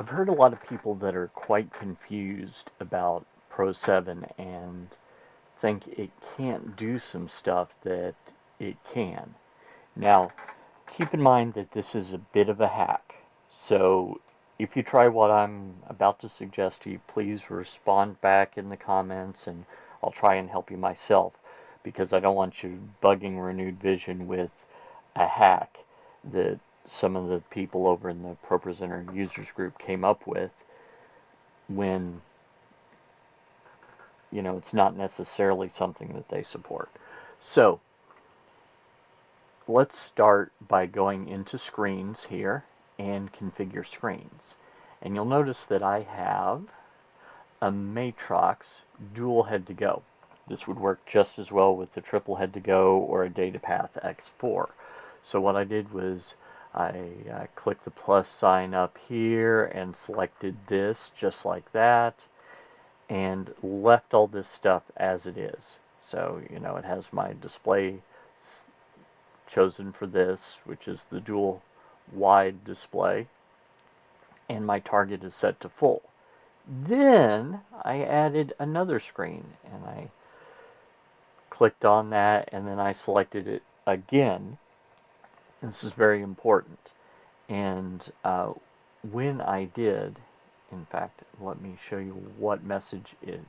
I've heard a lot of people that are quite confused about Pro 7 and think it can't do some stuff that it can. Now, keep in mind that this is a bit of a hack. So if you try what I'm about to suggest to you, please respond back in the comments and I'll try and help you myself, because I don't want you bugging Renewed Vision with a hack that some of the people over in the ProPresenter users group came up with when, you know, it's not necessarily something that they support. So let's start by going into screens here and configure screens. And you'll notice that I have a Matrox DualHead2Go. This would work just as well with the TripleHead2Go or a DataPath X4. So what I did was I clicked the plus sign up here and selected this just like that and left all this stuff as it is. So, you know, it has my display chosen for this, which is the dual wide display, and my target is set to full. Then I added another screen and I clicked on that and then I selected it again. This is very important. And when I did, in fact, let me show you what message it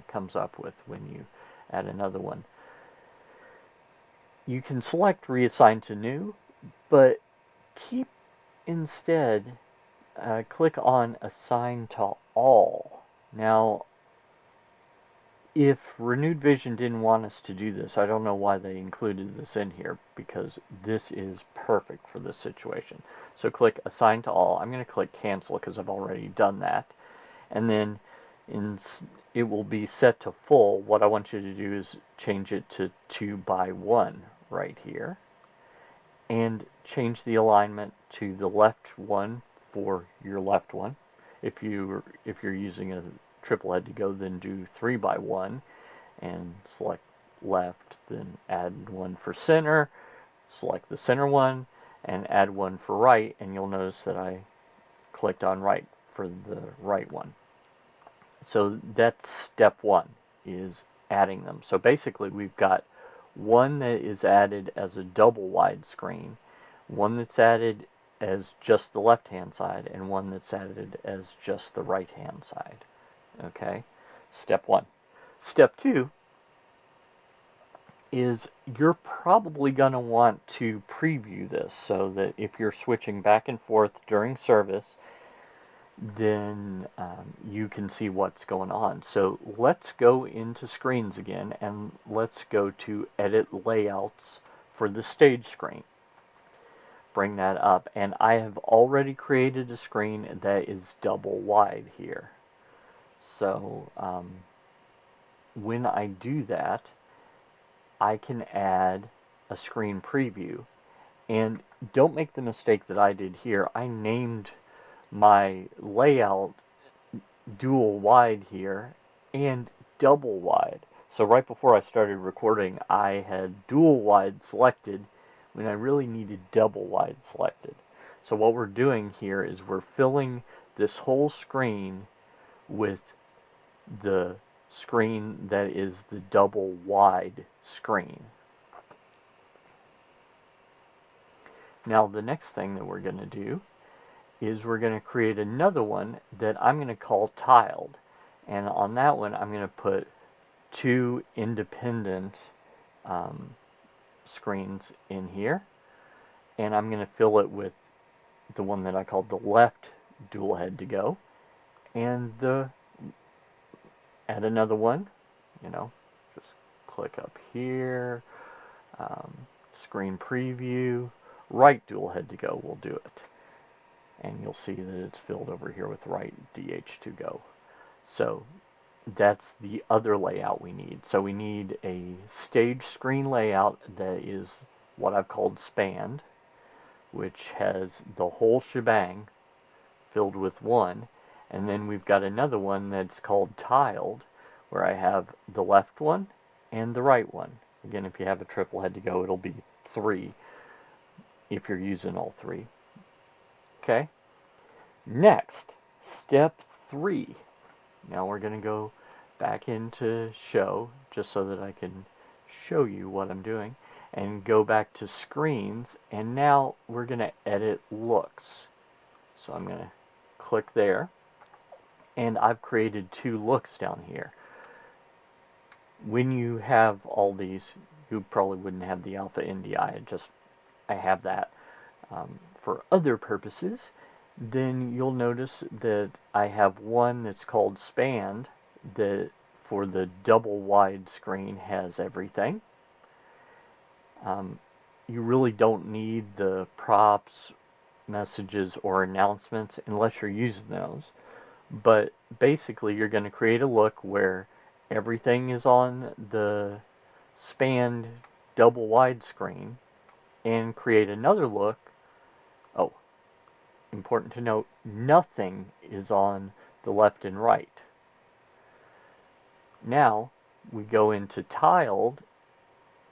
comes up with when you add another one. You can select reassign to new, but keep instead click on assign to all. Now, if Renewed Vision didn't want us to do this, I don't know why they included this in here, because this is perfect for this situation. So click assign to all. I'm going to click cancel because I've already done that. And then it will be set to full. What I want you to do is change it to 2 by 1 right here. And change the alignment to the left one for your left one. If you're using a TripleHead2Go, then do 3 by 1 and select left, then add one for center, select the center one, and add one for right, and you'll notice that I clicked on right for the right one. So that's step one, is adding them. So basically we've got one that is added as a double wide screen, one that's added as just the left hand side, and one that's added as just the right hand side. Okay, step one. Step two is you're probably going to want to preview this so that if you're switching back and forth during service, then you can see what's going on. So let's go into screens again and let's go to edit layouts for the stage screen. Bring that up, and I have already created a screen that is double wide here. So when I do that, I can add a screen preview. And don't make the mistake that I did here. I named my layout dual wide here and double wide. So right before I started recording, I had dual wide selected when I really needed double wide selected. So what we're doing here is we're filling this whole screen with the screen that is the double wide screen. Now the next thing that we're going to do is we're going to create another one that I'm going to call tiled, and on that one I'm going to put 2 independent screens in here, and I'm going to fill it with the one that I called the left DualHead2Go, and add another one, you know, just click up here, screen preview, right DualHead2Go will do it. And you'll see that it's filled over here with right DH2Go. So that's the other layout we need. So we need a stage screen layout that is what I've called spanned, which has the whole shebang filled with one. And then we've got another one that's called tiled, where I have the left one and the right one. Again, if you have a TripleHead2Go, it'll be 3 if you're using all 3. Okay? Next, Step 3. Now we're going to go back into show just so that I can show you what I'm doing, and go back to screens, and now we're going to edit looks. So I'm going to click there, and I've created 2 looks down here. When you have all these, you probably wouldn't have the alpha NDI. I have that for other purposes. Then you'll notice that I have one that's called Spanned, that for the double wide screen has everything. You really don't need the props, messages, or announcements unless you're using those. But basically you're going to create a look where everything is on the spanned double wide screen, and create another look. Oh, important to note, nothing is on the left and right. Now we go into tiled,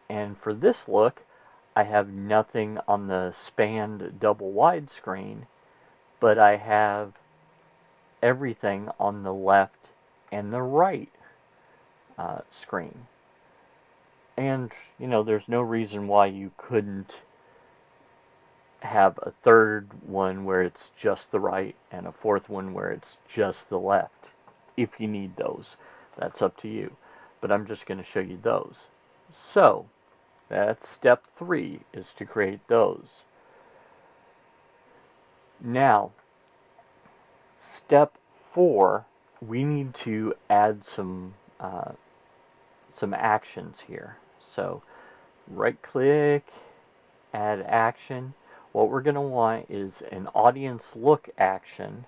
and for this look I have nothing on the spanned double wide screen, but I have everything on the left and the right screen. And there's no reason why you couldn't have a third one where it's just the right and a fourth one where it's just the left. If you need those, that's up to you. But I'm just going to show you those. So that's step 3, is to create those. Now, step 4, we need to add some actions here. So right click, add action. What we're going to want is an audience look action,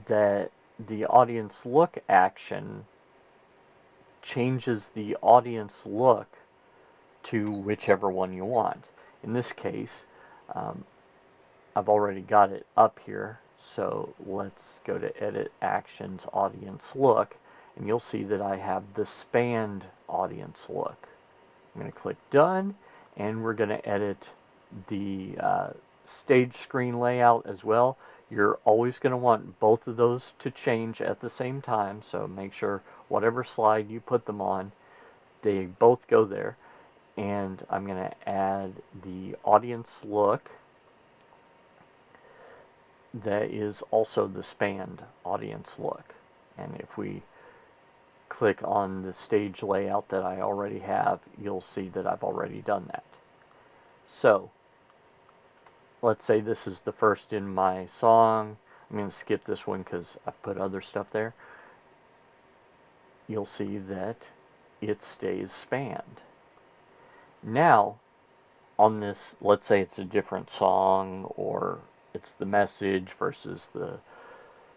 that the audience look action changes the audience look to whichever one you want. In this case, I've already got it up here, so let's go to Edit Actions, Audience Look, and you'll see that I have the spanned audience look. I'm going to click Done, and we're going to edit the stage screen layout as well. You're always going to want both of those to change at the same time, so make sure whatever slide you put them on, they both go there. And I'm going to add the audience look that is also the spanned audience look. And if we click on the stage layout that I already have, you'll see that I've already done that. So let's say this is the first in my song. I'm going to skip this one because I've put other stuff there. You'll see that it stays spanned. Now, on this, let's say it's a different song, or it's the message versus the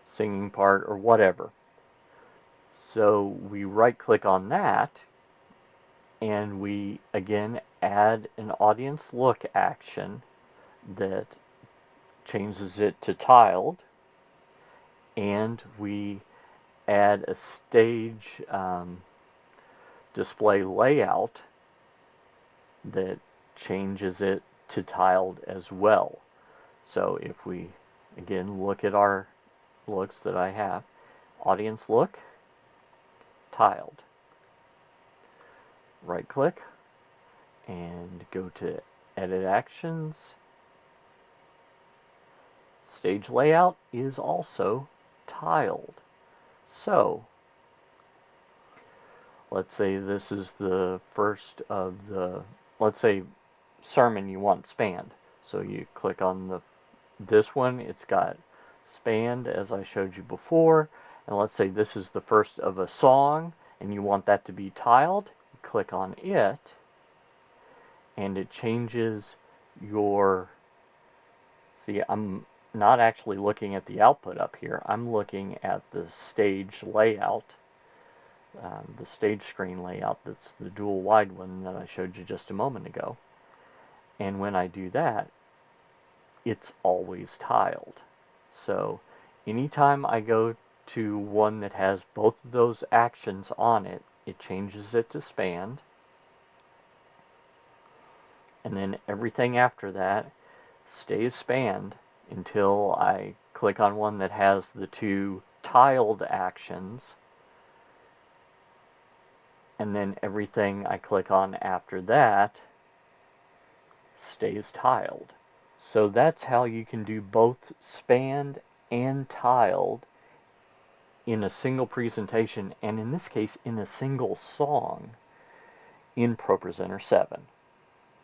singing part, or whatever. So we right click on that, and we again add an audience look action that changes it to tiled, and we add a stage display layout that changes it to tiled as well. So if we again look at our looks that I have, audience look, tiled. Right click and go to Edit Actions. Stage layout is also tiled. So let's say this is the first of the, let's say sermon you want spanned. So you click on this one, it's got spanned as I showed you before, and let's say this is the first of a song and you want that to be tiled. You click on it, and it changes your, see, I'm not actually looking at the output up here, I'm looking at the stage layout, the stage screen layout. That's the dual wide one that I showed you just a moment ago. And when I do that, it's always tiled. So anytime I go to one that has both of those actions on it, it changes it to spanned. And then everything after that stays spanned until I click on one that has the two tiled actions, and then everything I click on after that stays tiled. So that's how you can do both spanned and tiled in a single presentation, and in this case in a single song in ProPresenter 7.